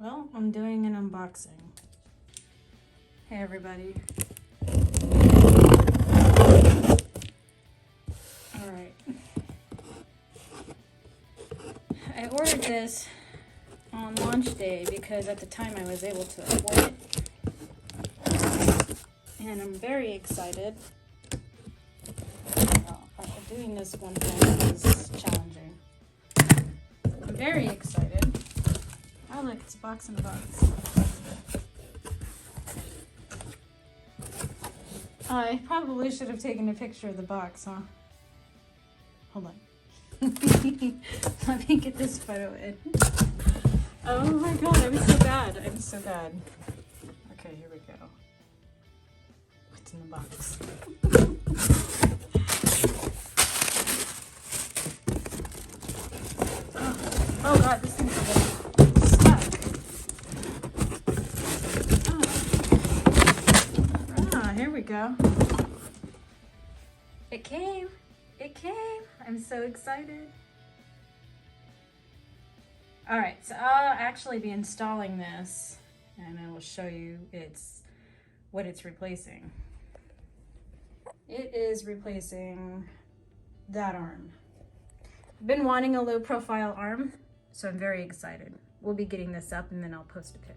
Well, I'm doing an unboxing. Hey everybody. Alright. I ordered this on launch day because at the time I was able to afford it. And I'm very excited. Well, doing this one thing is challenging. I'm very excited. Oh look, it's a box in a box. I probably should have taken a picture of the box, huh? Hold on. Let me get this photo in. Oh my god, I'm so bad. I'm so bad. Okay, here we go. What's in the box? Oh god, this thing's stuck. Here we go. It came. It came. I'm so excited. All right, so I'll actually be installing this and I will show you what it's replacing. It is replacing that arm. I've been wanting a low profile arm, so I'm very excited. We'll be getting this up and then I'll post a pic.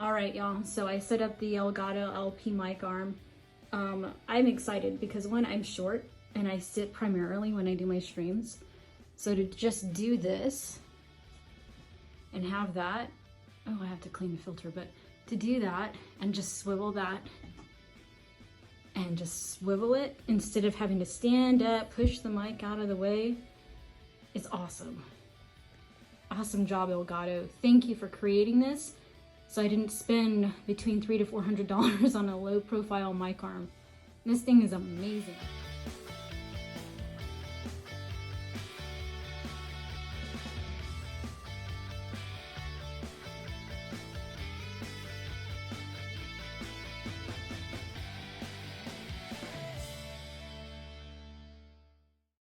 All right, y'all, so I set up the Elgato LP mic arm. I'm excited because one, I'm short and I sit primarily when I do my streams. So to just do this and have that, oh, I have to clean the filter, but to do that and just swivel that and just swivel it instead of having to stand up, push the mic out of the way, it's awesome. Awesome job, Elgato. Thank you for creating this. So I didn't spend between $300 to $400 on a low profile mic arm. This thing is amazing.